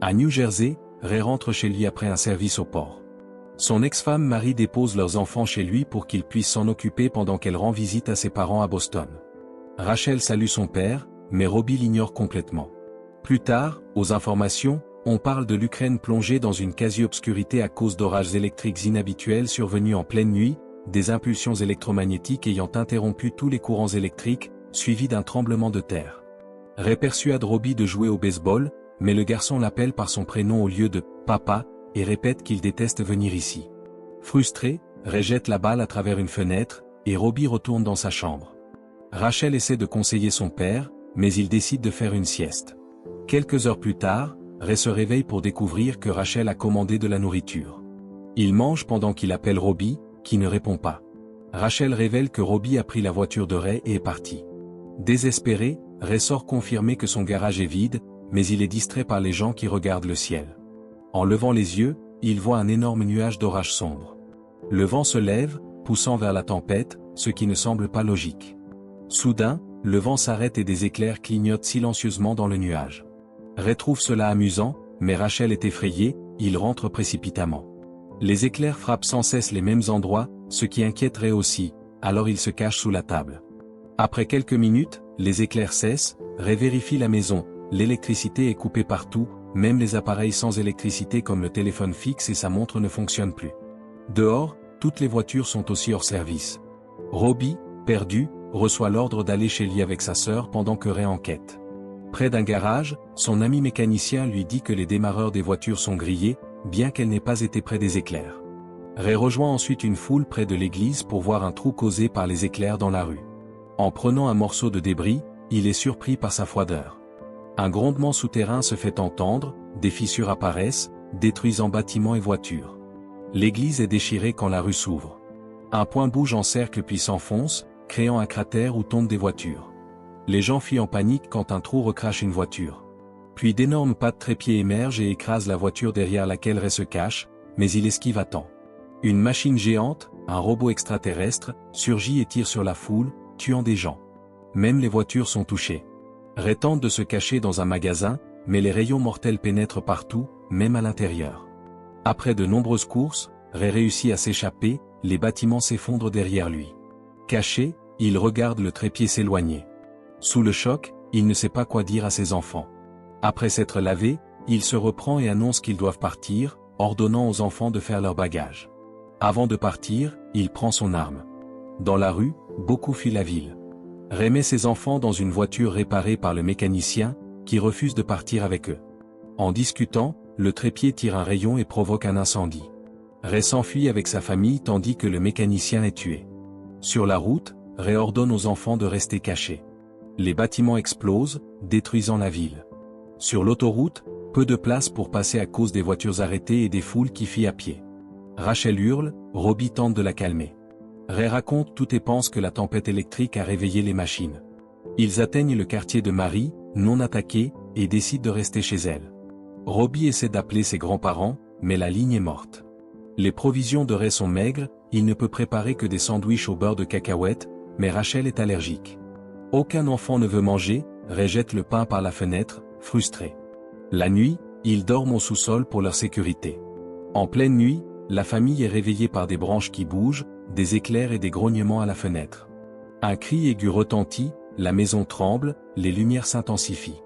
À New Jersey, Ray rentre chez lui après un service au port. Son ex-femme Mary dépose leurs enfants chez lui pour qu'il puisse s'en occuper pendant qu'elle rend visite à ses parents à Boston. Rachel salue son père, mais Robbie l'ignore complètement. Plus tard, aux informations, on parle de l'Ukraine plongée dans une quasi-obscurité à cause d'orages électriques inhabituels survenus en pleine nuit, des impulsions électromagnétiques ayant interrompu tous les courants électriques, suivis d'un tremblement de terre. Ray persuade Robbie de jouer au baseball, mais le garçon l'appelle par son prénom au lieu de « papa » et répète qu'il déteste venir ici. Frustré, Ray jette la balle à travers une fenêtre, et Robbie retourne dans sa chambre. Rachel essaie de conseiller son père, mais il décide de faire une sieste. Quelques heures plus tard, Ray se réveille pour découvrir que Rachel a commandé de la nourriture. Il mange pendant qu'il appelle Robbie, qui ne répond pas. Rachel révèle que Robbie a pris la voiture de Ray et est parti. Désespéré, Ray sort confirmer que son garage est vide, mais il est distrait par les gens qui regardent le ciel. En levant les yeux, il voit un énorme nuage d'orage sombre. Le vent se lève, poussant vers la tempête, ce qui ne semble pas logique. Soudain, le vent s'arrête et des éclairs clignotent silencieusement dans le nuage. Ray trouve cela amusant, mais Rachel est effrayée, il rentre précipitamment. Les éclairs frappent sans cesse les mêmes endroits, ce qui inquiète Ray aussi, alors il se cache sous la table. Après quelques minutes, les éclairs cessent, Ray vérifie la maison, l'électricité est coupée partout, même les appareils sans électricité comme le téléphone fixe et sa montre ne fonctionnent plus. Dehors, toutes les voitures sont aussi hors service. Robbie, perdu, reçoit l'ordre d'aller chez lui avec sa sœur pendant que Ray enquête. Près d'un garage, son ami mécanicien lui dit que les démarreurs des voitures sont grillés, bien qu'elle n'ait pas été près des éclairs. Ray rejoint ensuite une foule près de l'église pour voir un trou causé par les éclairs dans la rue. En prenant un morceau de débris, il est surpris par sa froideur. Un grondement souterrain se fait entendre, des fissures apparaissent, détruisant bâtiments et voitures. L'église est déchirée quand la rue s'ouvre. Un point bouge en cercle puis s'enfonce, créant un cratère où tombent des voitures. Les gens fuient en panique quand un trou recrache une voiture. Puis d'énormes pattes trépieds émergent et écrasent la voiture derrière laquelle Ray se cache, mais il esquive à temps. Une machine géante, un robot extraterrestre, surgit et tire sur la foule, tuant des gens. Même les voitures sont touchées. Ray tente de se cacher dans un magasin, mais les rayons mortels pénètrent partout, même à l'intérieur. Après de nombreuses courses, Ray réussit à s'échapper, les bâtiments s'effondrent derrière lui. Caché, il regarde le trépied s'éloigner. Sous le choc, il ne sait pas quoi dire à ses enfants. Après s'être lavé, il se reprend et annonce qu'ils doivent partir, ordonnant aux enfants de faire leur bagage. Avant de partir, il prend son arme. Dans la rue, beaucoup fuient la ville. Ray met ses enfants dans une voiture réparée par le mécanicien, qui refuse de partir avec eux. En discutant, le trépied tire un rayon et provoque un incendie. Ray s'enfuit avec sa famille tandis que le mécanicien est tué. Sur la route, Ray ordonne aux enfants de rester cachés. Les bâtiments explosent, détruisant la ville. Sur l'autoroute, peu de place pour passer à cause des voitures arrêtées et des foules qui fuient à pied. Rachel hurle, Robbie tente de la calmer. Ray raconte tout et pense que la tempête électrique a réveillé les machines. Ils atteignent le quartier de Mary, non attaqué, et décident de rester chez elle. Robbie essaie d'appeler ses grands-parents, mais la ligne est morte. Les provisions de Ray sont maigres, il ne peut préparer que des sandwichs au beurre de cacahuètes, mais Rachel est allergique. Aucun enfant ne veut manger, Ray jette le pain par la fenêtre, frustré. La nuit, ils dorment au sous-sol pour leur sécurité. En pleine nuit, la famille est réveillée par des branches qui bougent, des éclairs et des grognements à la fenêtre. Un cri aigu retentit, la maison tremble, les lumières s'intensifient.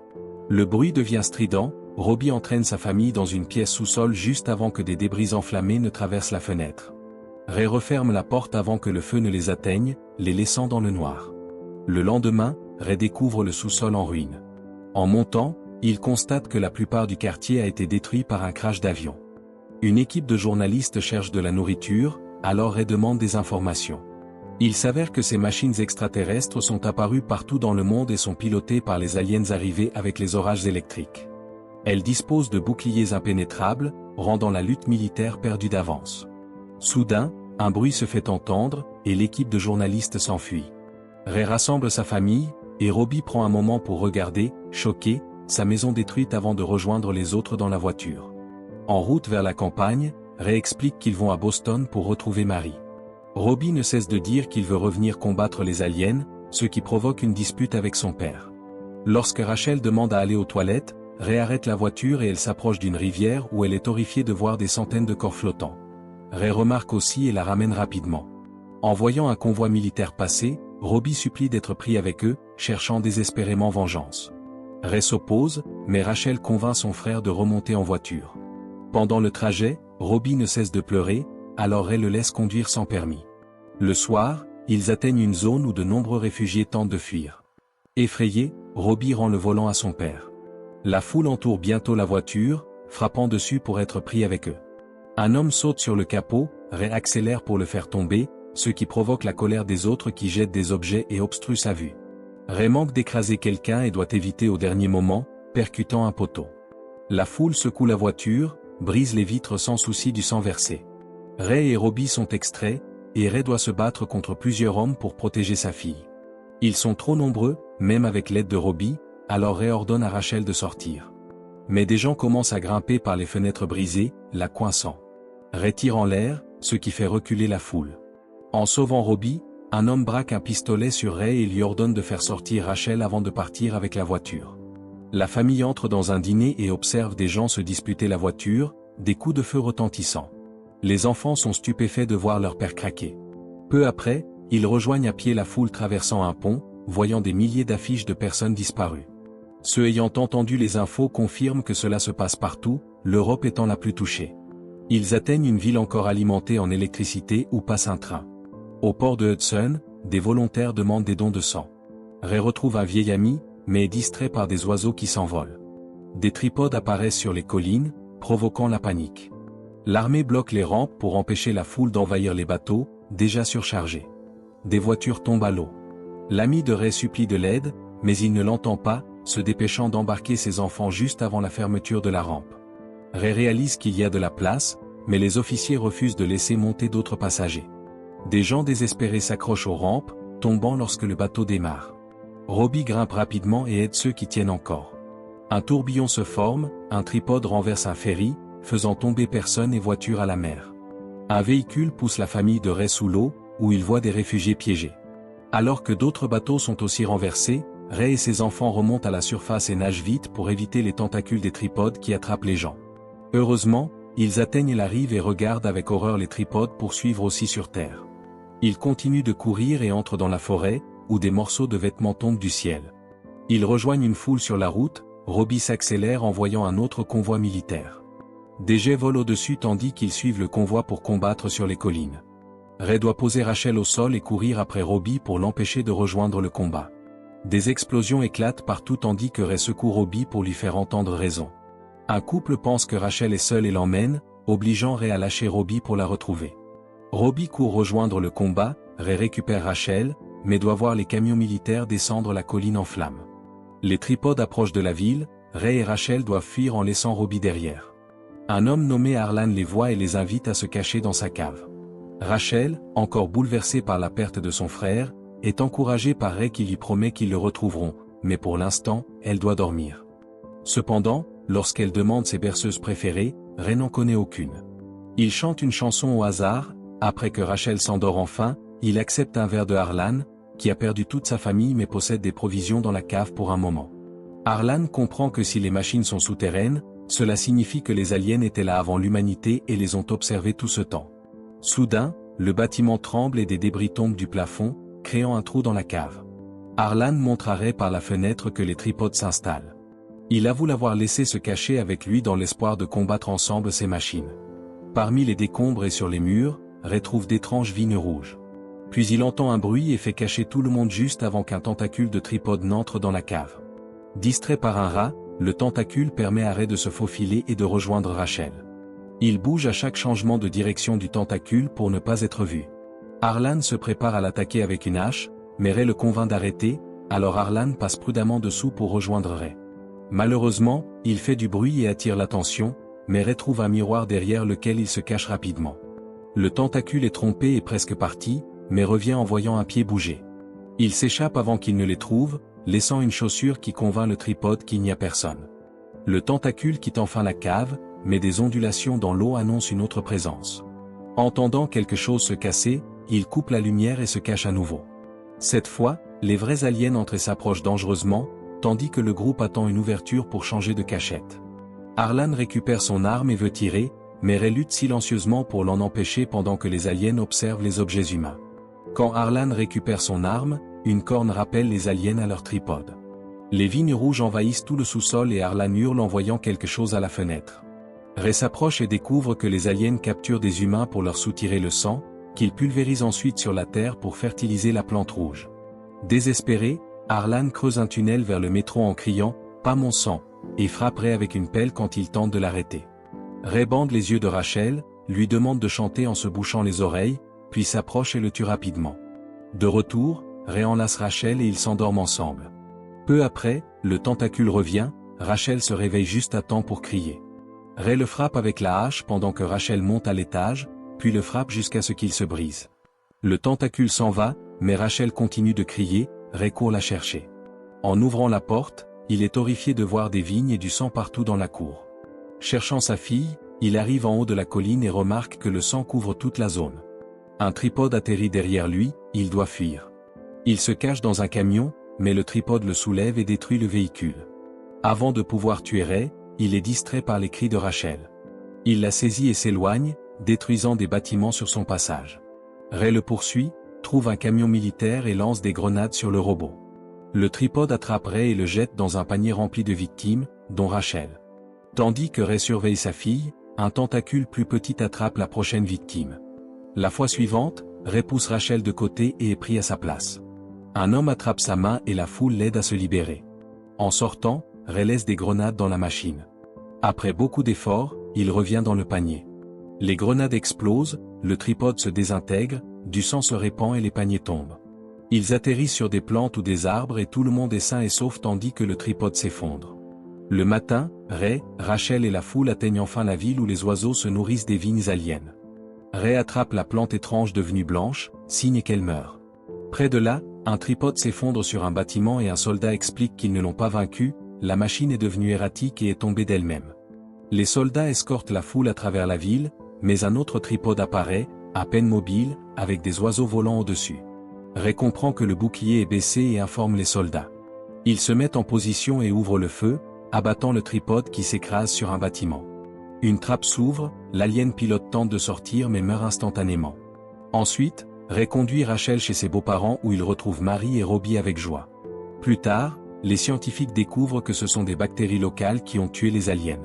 Le bruit devient strident, Robbie entraîne sa famille dans une pièce sous-sol juste avant que des débris enflammés ne traversent la fenêtre. Ray referme la porte avant que le feu ne les atteigne, les laissant dans le noir. Le lendemain, Ray découvre le sous-sol en ruine. En montant, il constate que la plupart du quartier a été détruit par un crash d'avion. Une équipe de journalistes cherche de la nourriture, alors Ray demande des informations. Il s'avère que ces machines extraterrestres sont apparues partout dans le monde et sont pilotées par les aliens arrivés avec les orages électriques. Elles disposent de boucliers impénétrables, rendant la lutte militaire perdue d'avance. Soudain, un bruit se fait entendre, et l'équipe de journalistes s'enfuit. Ray rassemble sa famille, et Robbie prend un moment pour regarder, choqué, sa maison détruite avant de rejoindre les autres dans la voiture. En route vers la campagne, Ray explique qu'ils vont à Boston pour retrouver Mary. Robbie ne cesse de dire qu'il veut revenir combattre les aliens, ce qui provoque une dispute avec son père. Lorsque Rachel demande à aller aux toilettes, Ray arrête la voiture et elle s'approche d'une rivière où elle est horrifiée de voir des centaines de corps flottants. Ray remarque aussi et la ramène rapidement. En voyant un convoi militaire passer, Robbie supplie d'être pris avec eux, cherchant désespérément vengeance. Ray s'oppose, mais Rachel convainc son frère de remonter en voiture. Pendant le trajet, Robbie ne cesse de pleurer, alors Ray le laisse conduire sans permis. Le soir, ils atteignent une zone où de nombreux réfugiés tentent de fuir. Effrayé, Robbie rend le volant à son père. La foule entoure bientôt la voiture, frappant dessus pour être pris avec eux. Un homme saute sur le capot, Ray accélère pour le faire tomber, ce qui provoque la colère des autres qui jettent des objets et obstruent sa vue. Ray manque d'écraser quelqu'un et doit éviter au dernier moment, percutant un poteau. La foule secoue la voiture, brise les vitres sans souci du sang versé. Ray et Robbie sont extraits, et Ray doit se battre contre plusieurs hommes pour protéger sa fille. Ils sont trop nombreux, même avec l'aide de Robbie, alors Ray ordonne à Rachel de sortir. Mais des gens commencent à grimper par les fenêtres brisées, la coinçant. Ray tire en l'air, ce qui fait reculer la foule. En sauvant Robbie, un homme braque un pistolet sur Ray et lui ordonne de faire sortir Rachel avant de partir avec la voiture. La famille entre dans un dîner et observe des gens se disputer la voiture, des coups de feu retentissant. Les enfants sont stupéfaits de voir leur père craquer. Peu après, ils rejoignent à pied la foule traversant un pont, voyant des milliers d'affiches de personnes disparues. Ceux ayant entendu les infos confirment que cela se passe partout, l'Europe étant la plus touchée. Ils atteignent une ville encore alimentée en électricité où passe un train. Au port de Hudson, des volontaires demandent des dons de sang. Ray retrouve un vieil ami, mais est distrait par des oiseaux qui s'envolent. Des tripodes apparaissent sur les collines, provoquant la panique. L'armée bloque les rampes pour empêcher la foule d'envahir les bateaux, déjà surchargés. Des voitures tombent à l'eau. L'ami de Ray supplie de l'aide, mais il ne l'entend pas, se dépêchant d'embarquer ses enfants juste avant la fermeture de la rampe. Ray réalise qu'il y a de la place, mais les officiers refusent de laisser monter d'autres passagers. Des gens désespérés s'accrochent aux rampes, tombant lorsque le bateau démarre. Robbie grimpe rapidement et aide ceux qui tiennent encore. Un tourbillon se forme, un tripode renverse un ferry, faisant tomber personnes et voitures à la mer. Un véhicule pousse la famille de Ray sous l'eau, où il voit des réfugiés piégés. Alors que d'autres bateaux sont aussi renversés, Ray et ses enfants remontent à la surface et nagent vite pour éviter les tentacules des tripodes qui attrapent les gens. Heureusement, ils atteignent la rive et regardent avec horreur les tripodes poursuivre aussi sur terre. Ils continuent de courir et entrent dans la forêt, où des morceaux de vêtements tombent du ciel. Ils rejoignent une foule sur la route, Robbie s'accélère en voyant un autre convoi militaire. Des jets volent au-dessus tandis qu'ils suivent le convoi pour combattre sur les collines. Ray doit poser Rachel au sol et courir après Robbie pour l'empêcher de rejoindre le combat. Des explosions éclatent partout tandis que Ray secoue Robbie pour lui faire entendre raison. Un couple pense que Rachel est seule et l'emmène, obligeant Ray à lâcher Robbie pour la retrouver. Robbie court rejoindre le combat, Ray récupère Rachel, mais doit voir les camions militaires descendre la colline en flammes. Les tripodes approchent de la ville, Ray et Rachel doivent fuir en laissant Robbie derrière. Un homme nommé Harlan les voit et les invite à se cacher dans sa cave. Rachel, encore bouleversée par la perte de son frère, est encouragée par Ray qui lui promet qu'ils le retrouveront, mais pour l'instant, elle doit dormir. Cependant, lorsqu'elle demande ses berceuses préférées, Ray n'en connaît aucune. Il chante une chanson au hasard, après que Rachel s'endort enfin, il accepte un verre de Harlan, qui a perdu toute sa famille mais possède des provisions dans la cave pour un moment. Harlan comprend que si les machines sont souterraines, cela signifie que les aliens étaient là avant l'humanité et les ont observés tout ce temps. Soudain, le bâtiment tremble et des débris tombent du plafond, créant un trou dans la cave. Harlan montre à Ray par la fenêtre que les tripodes s'installent. Il avoue l'avoir laissé se cacher avec lui dans l'espoir de combattre ensemble ces machines. Parmi les décombres et sur les murs, Ray trouve d'étranges vignes rouges. Puis il entend un bruit et fait cacher tout le monde juste avant qu'un tentacule de tripode n'entre dans la cave. Distrait par un rat, le tentacule permet à Ray de se faufiler et de rejoindre Rachel. Il bouge à chaque changement de direction du tentacule pour ne pas être vu. Harlan se prépare à l'attaquer avec une hache, mais Ray le convainc d'arrêter, alors Harlan passe prudemment dessous pour rejoindre Ray. Malheureusement, il fait du bruit et attire l'attention, mais Ray trouve un miroir derrière lequel il se cache rapidement. Le tentacule est trompé et presque parti, mais revient en voyant un pied bouger. Il s'échappe avant qu'il ne les trouve, laissant une chaussure qui convainc le tripode qu'il n'y a personne. Le tentacule quitte enfin la cave, mais des ondulations dans l'eau annoncent une autre présence. Entendant quelque chose se casser, il coupe la lumière et se cache à nouveau. Cette fois, les vrais aliens entrent et s'approchent dangereusement, tandis que le groupe attend une ouverture pour changer de cachette. Harlan récupère son arme et veut tirer, mais Ray lutte silencieusement pour l'en empêcher pendant que les aliens observent les objets humains. Quand Harlan récupère son arme, une corne rappelle les aliens à leur tripode. Les vignes rouges envahissent tout le sous-sol et Harlan hurle en voyant quelque chose à la fenêtre. Ray s'approche et découvre que les aliens capturent des humains pour leur soutirer le sang, qu'ils pulvérisent ensuite sur la terre pour fertiliser la plante rouge. Désespéré, Harlan creuse un tunnel vers le métro en criant « Pas mon sang !» et frappe Ray avec une pelle quand il tente de l'arrêter. Ray bande les yeux de Rachel, lui demande de chanter en se bouchant les oreilles, puis s'approche et le tue rapidement. De retour, Ray enlace Rachel et ils s'endorment ensemble. Peu après, le tentacule revient, Rachel se réveille juste à temps pour crier. Ray le frappe avec la hache pendant que Rachel monte à l'étage, puis le frappe jusqu'à ce qu'il se brise. Le tentacule s'en va, mais Rachel continue de crier, Ray court la chercher. En ouvrant la porte, il est horrifié de voir des vignes et du sang partout dans la cour. Cherchant sa fille, il arrive en haut de la colline et remarque que le sang couvre toute la zone. Un tripode atterrit derrière lui, il doit fuir. Il se cache dans un camion, mais le tripode le soulève et détruit le véhicule. Avant de pouvoir tuer Ray, il est distrait par les cris de Rachel. Il la saisit et s'éloigne, détruisant des bâtiments sur son passage. Ray le poursuit, trouve un camion militaire et lance des grenades sur le robot. Le tripode attrape Ray et le jette dans un panier rempli de victimes, dont Rachel. Tandis que Ray surveille sa fille, un tentacule plus petit attrape la prochaine victime. La fois suivante, Ray pousse Rachel de côté et est pris à sa place. Un homme attrape sa main et la foule l'aide à se libérer. En sortant, Ray laisse des grenades dans la machine. Après beaucoup d'efforts, il revient dans le panier. Les grenades explosent, le tripode se désintègre, du sang se répand et les paniers tombent. Ils atterrissent sur des plantes ou des arbres et tout le monde est sain et sauf tandis que le tripode s'effondre. Le matin, Ray, Rachel et la foule atteignent enfin la ville où les oiseaux se nourrissent des vignes aliens. Ray attrape la plante étrange devenue blanche, signe qu'elle meurt. Près de là, un tripode s'effondre sur un bâtiment et un soldat explique qu'ils ne l'ont pas vaincu, la machine est devenue erratique et est tombée d'elle-même. Les soldats escortent la foule à travers la ville, mais un autre tripode apparaît, à peine mobile, avec des oiseaux volants au-dessus. Ray comprend que le bouclier est baissé et informe les soldats. Ils se mettent en position et ouvrent le feu, abattant le tripode qui s'écrase sur un bâtiment. Une trappe s'ouvre, l'alien pilote tente de sortir mais meurt instantanément. Ensuite, Ray conduit Rachel chez ses beaux-parents où il retrouve Marie et Robbie avec joie. Plus tard, les scientifiques découvrent que ce sont des bactéries locales qui ont tué les aliens.